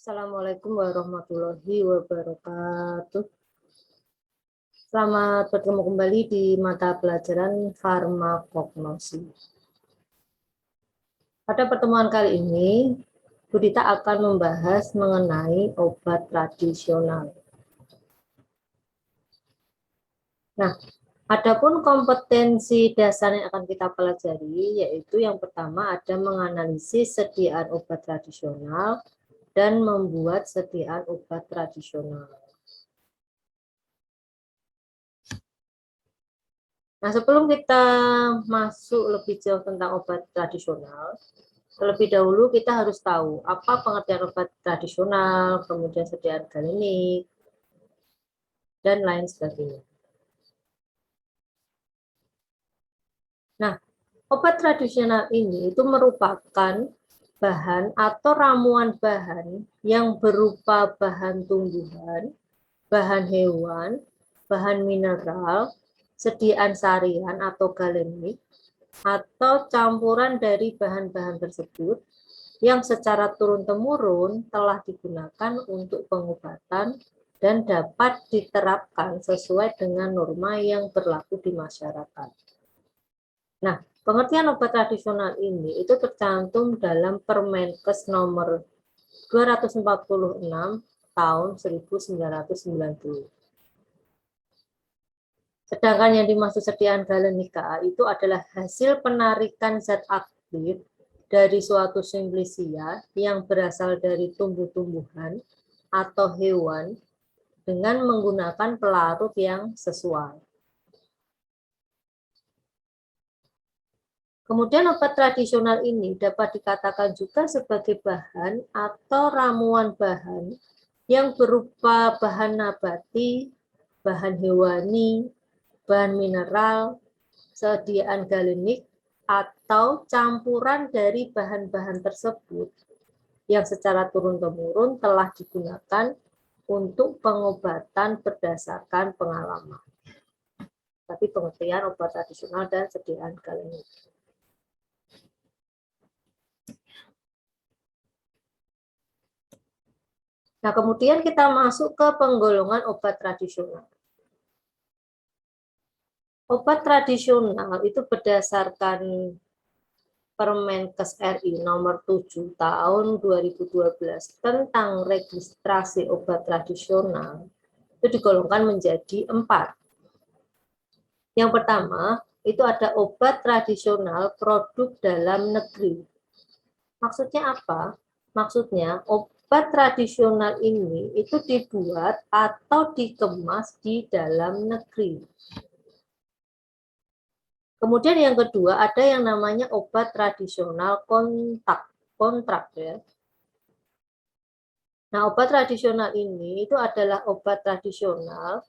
Assalamualaikum warahmatullahi wabarakatuh. Selamat bertemu kembali di mata pelajaran farmakognosi. Pada pertemuan kali ini, Bu Dita akan membahas mengenai obat tradisional. Nah, adapun kompetensi dasar yang akan kita pelajari, yaitu yang pertama ada menganalisis sediaan obat tradisional dan membuat sediaan obat tradisional. Nah, sebelum kita masuk lebih jauh tentang obat tradisional, terlebih dahulu kita harus tahu apa pengertian obat tradisional, kemudian sediaan klinik, dan lain sebagainya. Nah, obat tradisional ini itu merupakan bahan atau ramuan bahan yang berupa bahan tumbuhan, bahan hewan, bahan mineral, sediaan sarian atau galenik, atau campuran dari bahan-bahan tersebut yang secara turun-temurun telah digunakan untuk pengobatan dan dapat diterapkan sesuai dengan norma yang berlaku di masyarakat. Nah, pengertian obat tradisional ini itu tercantum dalam Permenkes nomor 246 tahun 1990. Sedangkan yang dimaksud sediaan galenika itu adalah hasil penarikan zat aktif dari suatu simplicia yang berasal dari tumbuh-tumbuhan atau hewan dengan menggunakan pelarut yang sesuai. Kemudian obat tradisional ini dapat dikatakan juga sebagai bahan atau ramuan bahan yang berupa bahan nabati, bahan hewani, bahan mineral, sediaan galenik, atau campuran dari bahan-bahan tersebut yang secara turun-temurun telah digunakan untuk pengobatan berdasarkan pengalaman. Tapi pengertian obat tradisional dan sediaan galenik. Nah, kemudian kita masuk ke penggolongan obat tradisional. Obat tradisional itu berdasarkan Permenkes RI nomor 7 tahun 2012 tentang registrasi obat tradisional itu digolongkan menjadi 4. Yang pertama, itu ada obat tradisional produk dalam negeri. Maksudnya apa? Maksudnya obat tradisional ini itu dibuat atau dikemas di dalam negeri. Kemudian yang kedua ada yang namanya obat tradisional kontrak ya. Nah, obat tradisional ini itu adalah obat tradisional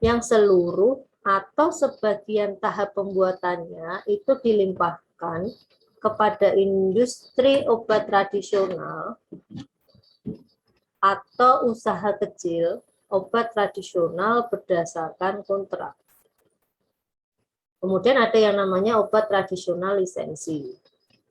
yang seluruh atau sebagian tahap pembuatannya itu dilimpahkan kepada industri obat tradisional atau usaha kecil obat tradisional berdasarkan kontrak. Kemudian ada yang namanya obat tradisional lisensi.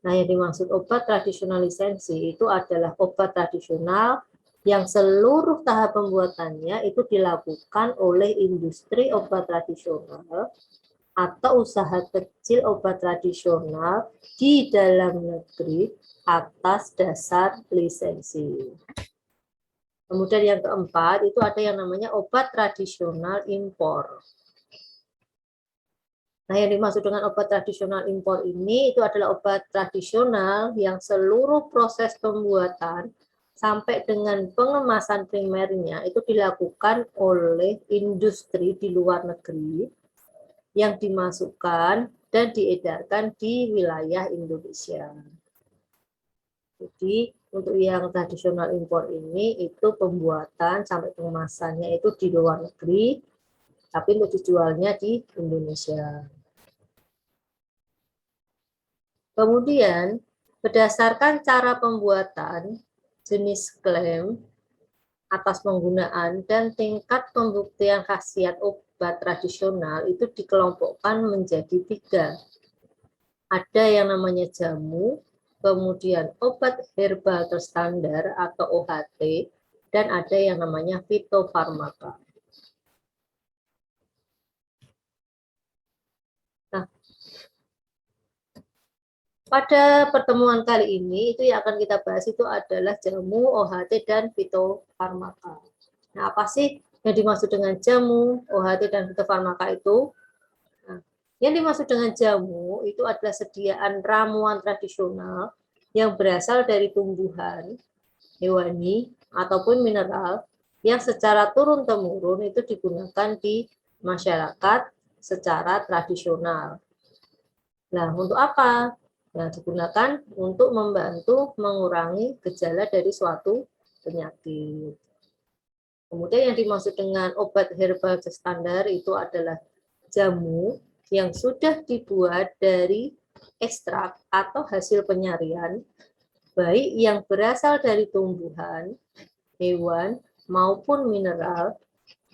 Nah, yang dimaksud obat tradisional lisensi itu adalah obat tradisional yang seluruh tahap pembuatannya itu dilakukan oleh industri obat tradisional atau usaha kecil obat tradisional di dalam negeri atas dasar lisensi. Kemudian yang keempat itu ada yang namanya obat tradisional impor. Nah, yang dimaksud dengan obat tradisional impor ini itu adalah obat tradisional yang seluruh proses pembuatan sampai dengan pengemasan primernya itu dilakukan oleh industri di luar negeri yang dimasukkan dan diedarkan di wilayah Indonesia. Jadi, untuk yang tradisional impor ini itu pembuatan sampai pengemasannya itu di luar negeri, tapi untuk dijualnya di Indonesia. Kemudian, berdasarkan cara pembuatan, jenis klaim atas penggunaan, dan tingkat pembuktian khasiat obat tradisional itu dikelompokkan menjadi 3. Ada yang namanya jamu, kemudian obat herbal terstandar atau OHT, dan ada yang namanya fitofarmaka. Nah, pada pertemuan kali ini itu yang akan kita bahas itu adalah jamu, OHT, dan fitofarmaka. Nah, apa sih yang dimaksud dengan jamu, OHT, dan fitofarmaka itu? Nah, yang dimaksud dengan jamu itu adalah sediaan ramuan tradisional yang berasal dari tumbuhan, hewani, ataupun mineral yang secara turun-temurun itu digunakan di masyarakat secara tradisional. Nah, untuk apa? Nah, digunakan untuk membantu mengurangi gejala dari suatu penyakit. Kemudian yang dimaksud dengan obat herbal standar itu adalah jamu yang sudah dibuat dari ekstrak atau hasil penyarian, baik yang berasal dari tumbuhan, hewan, maupun mineral,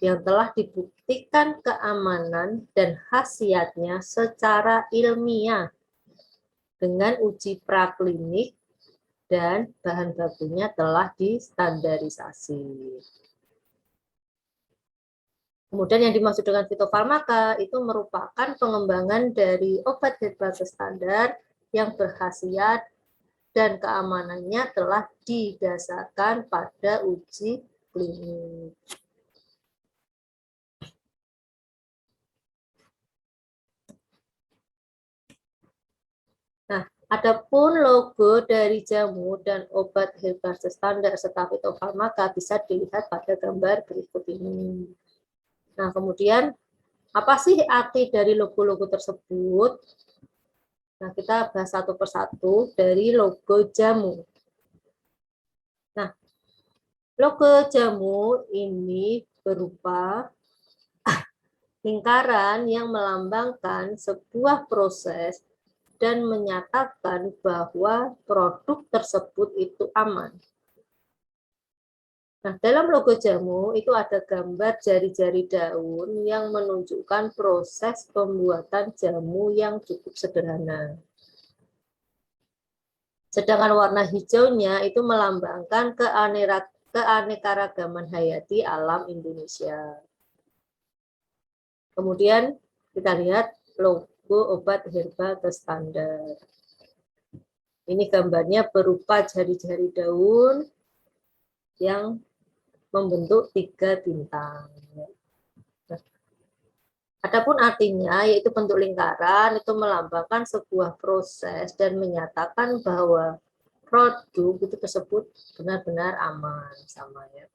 yang telah dibuktikan keamanan dan khasiatnya secara ilmiah dengan uji praklinik dan bahan bakunya telah distandarisasi. Kemudian yang dimaksud dengan fitofarmaka itu merupakan pengembangan dari obat herbal standar yang berkhasiat dan keamanannya telah didasarkan pada uji klinik. Nah, adapun logo dari jamu dan obat herbal standar serta fitofarmaka bisa dilihat pada gambar berikut ini. Nah, kemudian apa sih arti dari logo-logo tersebut? Nah, kita bahas satu persatu dari logo jamu. Nah, logo jamu ini berupa lingkaran yang melambangkan sebuah proses dan menyatakan bahwa produk tersebut itu aman. Nah, dalam logo jamu itu ada gambar jari-jari daun yang menunjukkan proses pembuatan jamu yang cukup sederhana. Sedangkan warna hijaunya itu melambangkan keanekaragaman hayati alam Indonesia. Kemudian kita lihat logo obat herbal terstandar. Ini gambarnya berupa jari-jari daun yang membentuk 3 bintang. Adapun artinya yaitu bentuk lingkaran itu melambangkan sebuah proses dan menyatakan bahwa produk itu tersebut benar-benar aman sama ya.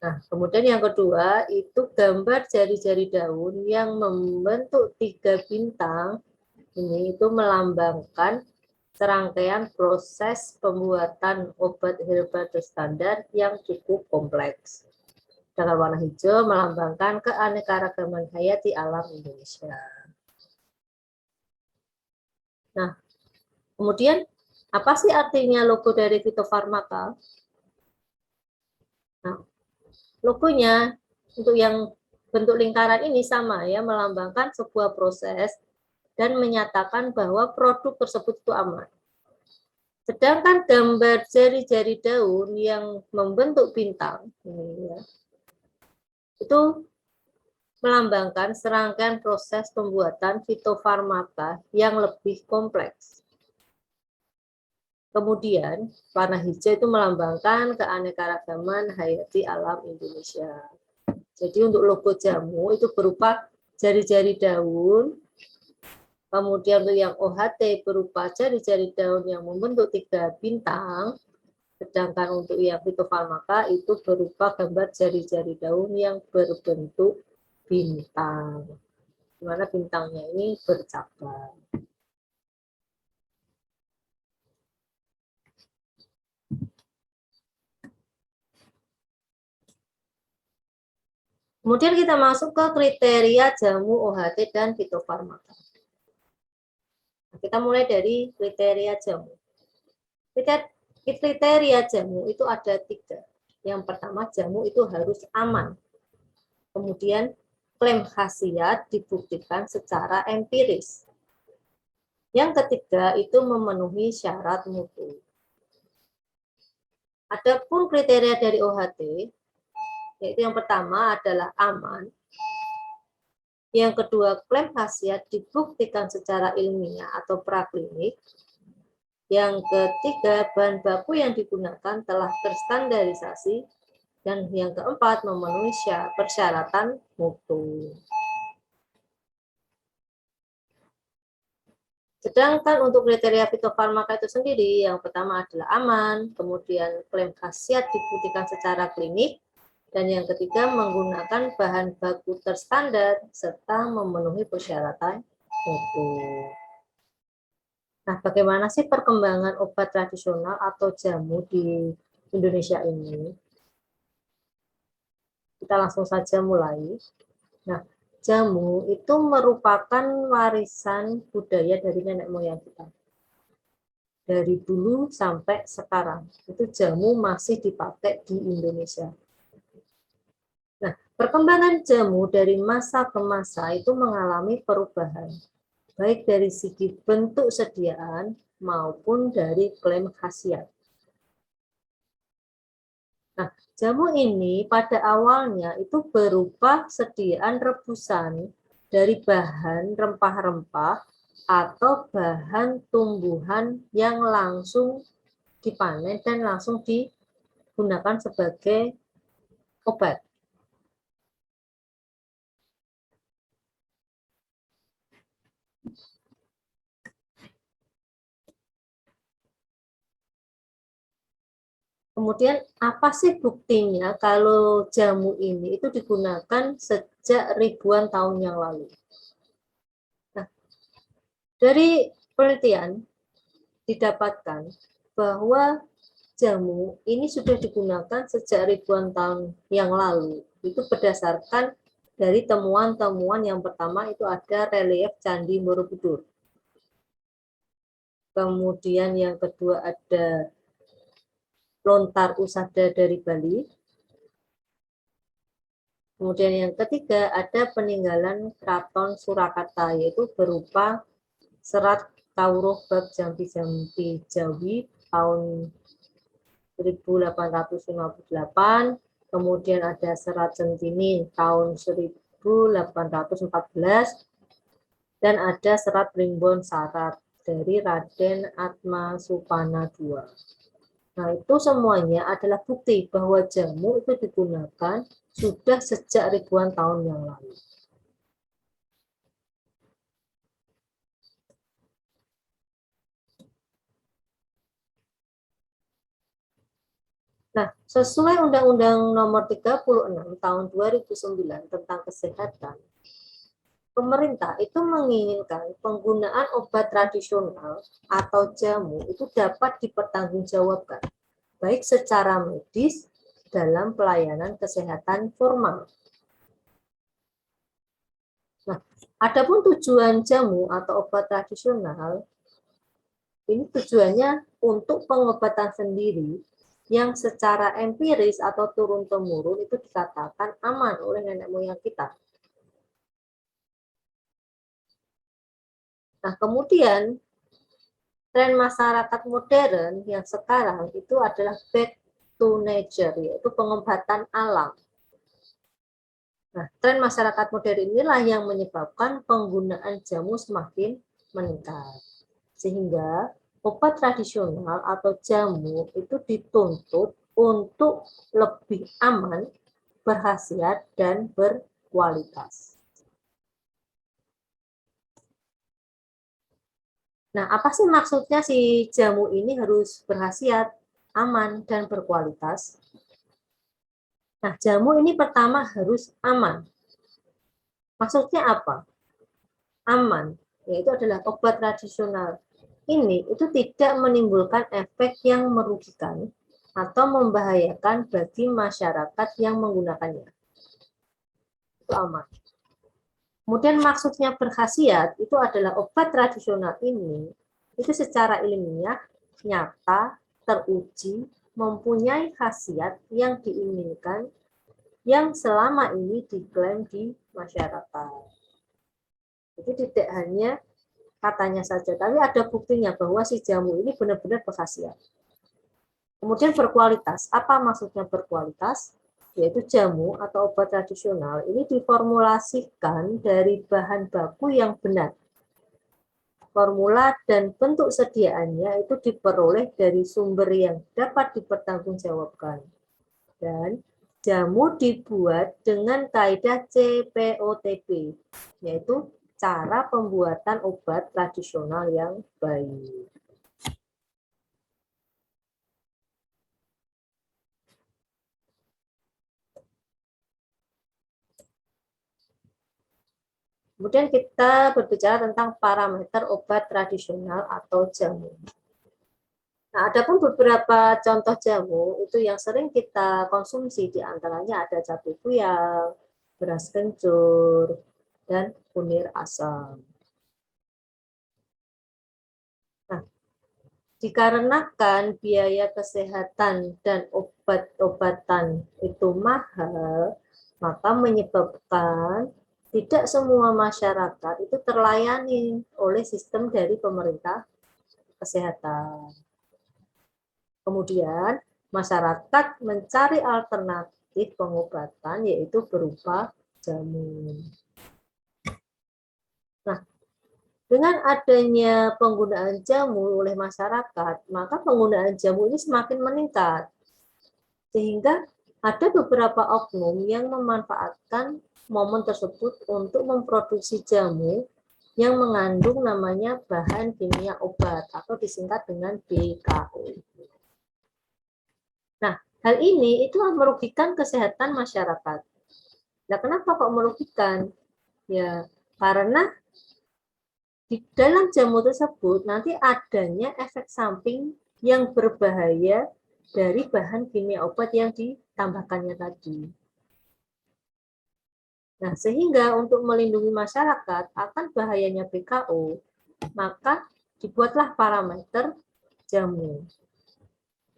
Nah, kemudian yang kedua itu gambar jari-jari daun yang membentuk 3 bintang. Ini itu melambangkan serangkaian proses pembuatan obat herbal standar yang cukup kompleks. Dengan warna hijau melambangkan keanekaragaman hayati alam Indonesia. Nah, kemudian apa sih artinya logo dari fitofarmaka? Nah, logonya untuk yang bentuk lingkaran ini sama ya, melambangkan sebuah proses dan menyatakan bahwa produk tersebut itu aman. Sedangkan gambar jari-jari daun yang membentuk bintang ini ya, itu melambangkan serangkaian proses pembuatan fitofarmaka yang lebih kompleks. Kemudian, warna hijau itu melambangkan keanekaragaman hayati alam Indonesia. Jadi untuk logo jamu itu berupa jari-jari daun, kemudian untuk yang OHT berupa jari-jari daun yang membentuk 3 bintang, sedangkan untuk yang fitofarmaka itu berupa gambar jari-jari daun yang berbentuk bintang, di mana bintangnya ini bercabang. Kemudian kita masuk ke kriteria jamu OHT dan fitofarmaka. Kita mulai dari kriteria jamu. Kriteria jamu itu ada 3. Yang pertama, jamu itu harus aman. Kemudian klaim khasiat dibuktikan secara empiris. Yang ketiga itu memenuhi syarat mutu. Adapun kriteria dari OHT, yaitu yang pertama adalah aman, yang kedua klaim khasiat dibuktikan secara ilmiah atau praklinik, yang ketiga bahan baku yang digunakan telah terstandarisasi, dan yang keempat memenuhi persyaratan mutu. Sedangkan untuk kriteria fitofarmaka itu sendiri, yang pertama adalah aman, kemudian klaim khasiat dibuktikan secara klinik, dan yang ketiga menggunakan bahan baku terstandar serta memenuhi persyaratan mutu. Nah, bagaimana sih perkembangan obat tradisional atau jamu di Indonesia ini? Kita langsung saja mulai. Nah, jamu itu merupakan warisan budaya dari nenek moyang kita. Dari dulu sampai sekarang, itu jamu masih dipakai di Indonesia. Nah, perkembangan jamu dari masa ke masa itu mengalami perubahan, baik dari segi bentuk sediaan maupun dari klaim khasiat. Nah, jamu ini pada awalnya itu berupa sediaan rebusan dari bahan rempah-rempah atau bahan tumbuhan yang langsung dipanen dan langsung digunakan sebagai obat. Kemudian apa sih buktinya kalau jamu ini itu digunakan sejak ribuan tahun yang lalu? Nah, dari penelitian didapatkan bahwa jamu ini sudah digunakan sejak ribuan tahun yang lalu. Itu berdasarkan dari temuan-temuan yang pertama itu ada relief Candi Borobudur. Kemudian yang kedua ada lontar usada dari Bali. Kemudian yang ketiga ada peninggalan Keraton Surakarta, yaitu berupa serat Kawruh bab Jampi-Jampi Jawi tahun 1858, kemudian ada serat Centini tahun 1814, dan ada serat Primbon Sarat dari Raden Atmasupana II. Nah, itu semuanya adalah bukti bahwa jamu itu digunakan sudah sejak ribuan tahun yang lalu. Nah, sesuai Undang-Undang Nomor 36 Tahun 2009 tentang Kesehatan, pemerintah itu menginginkan penggunaan obat tradisional atau jamu itu dapat dipertanggungjawabkan, baik secara medis dalam pelayanan kesehatan formal. Nah, adapun tujuan jamu atau obat tradisional, ini tujuannya untuk pengobatan sendiri yang secara empiris atau turun-temurun itu dikatakan aman oleh nenek moyang kita. Nah, kemudian tren masyarakat modern yang sekarang itu adalah back to nature, yaitu pengobatan alam. Nah, tren masyarakat modern inilah yang menyebabkan penggunaan jamu semakin meningkat. Sehingga obat tradisional atau jamu itu dituntut untuk lebih aman, berkhasiat, dan berkualitas. Nah, apa sih maksudnya si jamu ini harus berkhasiat, aman, dan berkualitas? Nah, jamu ini pertama harus aman. Maksudnya apa? Aman, yaitu adalah obat tradisional ini itu tidak menimbulkan efek yang merugikan atau membahayakan bagi masyarakat yang menggunakannya. Itu aman. Kemudian maksudnya berkhasiat itu adalah obat tradisional ini itu secara ilmiah nyata, teruji, mempunyai khasiat yang diinginkan yang selama ini diklaim di masyarakat. Jadi tidak hanya katanya saja, tapi ada buktinya bahwa si jamu ini benar-benar berkhasiat. Kemudian berkualitas. Apa maksudnya berkualitas? Yaitu jamu atau obat tradisional ini diformulasikan dari bahan baku yang benar. Formula dan bentuk sediaannya itu diperoleh dari sumber yang dapat dipertanggungjawabkan. Dan jamu dibuat dengan kaidah CPOTB, yaitu cara pembuatan obat tradisional yang baik. Kemudian kita berbicara tentang parameter obat tradisional atau jamu. Nah, ada pun beberapa contoh jamu itu yang sering kita konsumsi, diantaranya ada cabai puyal, beras kencur, dan kunir asam. Nah, dikarenakan biaya kesehatan dan obat-obatan itu mahal, maka menyebabkan tidak semua masyarakat itu terlayani oleh sistem dari pemerintah kesehatan. Kemudian masyarakat mencari alternatif pengobatan yaitu berupa jamu. Nah, dengan adanya penggunaan jamu oleh masyarakat, maka penggunaan jamu ini semakin meningkat. Sehingga ada beberapa oknum yang memanfaatkan momen tersebut untuk memproduksi jamu yang mengandung namanya bahan kimia obat atau disingkat dengan BKO. Nah, hal ini itu merugikan kesehatan masyarakat. Nah, kenapa kok merugikan? Ya, karena di dalam jamu tersebut nanti adanya efek samping yang berbahaya dari bahan kimia obat yang ditambahkannya tadi. Nah, sehingga untuk melindungi masyarakat akan bahayanya BKO, maka dibuatlah parameter jamu.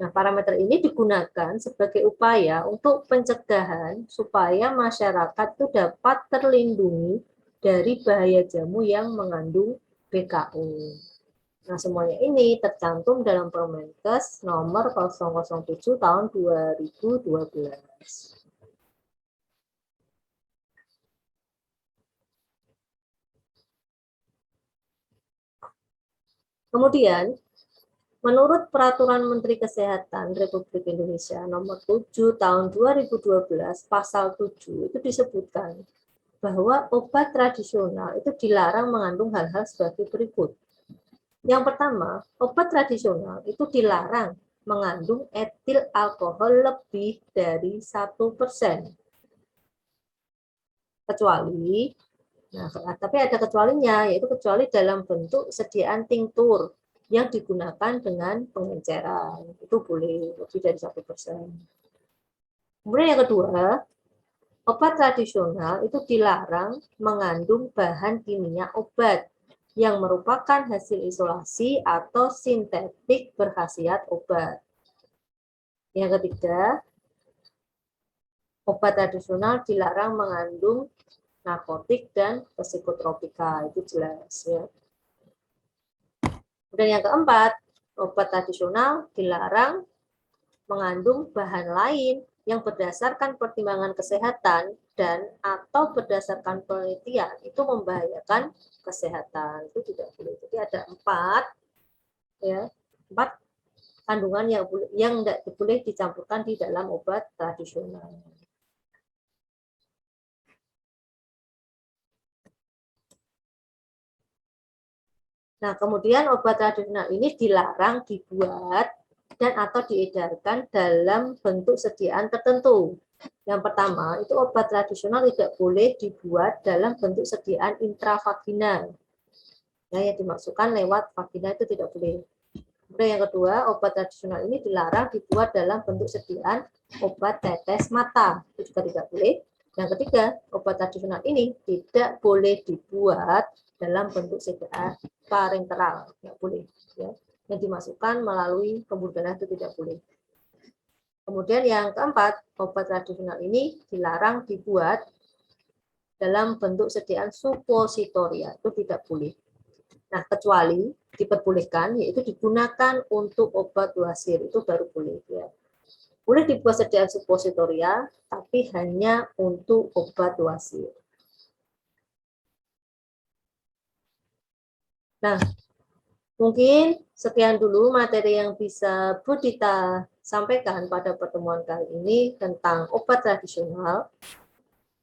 Nah, parameter ini digunakan sebagai upaya untuk pencegahan supaya masyarakat itu dapat terlindungi dari bahaya jamu yang mengandung BKO. Nah, semuanya ini tercantum dalam Permenkes nomor 007 tahun 2012. Kemudian, menurut Peraturan Menteri Kesehatan Republik Indonesia nomor 7 tahun 2012 pasal 7 itu disebutkan bahwa obat tradisional itu dilarang mengandung hal-hal sebagai berikut. Yang pertama, obat tradisional itu dilarang mengandung etil alkohol lebih dari 1%. Kecuali, tapi ada kecualinya, yaitu kecuali dalam bentuk sediaan tinktur yang digunakan dengan pengenceran. Itu boleh lebih dari 1%. Kemudian yang kedua, obat tradisional itu dilarang mengandung bahan kimia obat yang merupakan hasil isolasi atau sintetik berkhasiat obat. Yang ketiga, obat tradisional dilarang mengandung narkotik dan psikotropika, itu jelas ya. Kemudian yang keempat, obat tradisional dilarang mengandung bahan lain yang berdasarkan pertimbangan kesehatan dan atau berdasarkan penelitian itu membahayakan kesehatan, itu tidak boleh. Jadi ada empat kandungan yang tidak boleh dicampurkan di dalam obat tradisional. Nah, kemudian obat tradisional ini dilarang dibuat dan atau diedarkan dalam bentuk sediaan tertentu. Yang pertama, itu obat tradisional tidak boleh dibuat dalam bentuk sediaan intravaginal. Nah, yang dimaksudkan lewat vagina itu tidak boleh. Kemudian yang kedua, obat tradisional ini dilarang dibuat dalam bentuk sediaan obat tetes mata. Itu juga tidak boleh. Yang ketiga, obat tradisional ini tidak boleh dibuat dalam bentuk sediaan parenteral, tidak boleh. Ya. Yang dimasukkan melalui pembuluh darah itu tidak boleh. Kemudian yang keempat, obat tradisional ini dilarang dibuat dalam bentuk sediaan supositoria, itu tidak boleh. Nah, kecuali diperbolehkan, yaitu digunakan untuk obat wasir, itu baru boleh ya. Boleh dibuat sediaan suppositoria, tapi hanya untuk obat wasir. Nah, mungkin sekian dulu materi yang bisa Bu Dita sampaikan pada pertemuan kali ini tentang obat tradisional.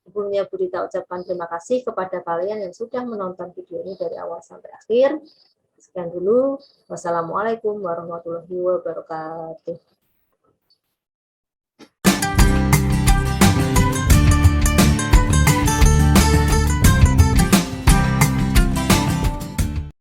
Sebelumnya Bu Dita ucapkan terima kasih kepada kalian yang sudah menonton video ini dari awal sampai akhir. Sekian dulu. Wassalamualaikum warahmatullahi wabarakatuh.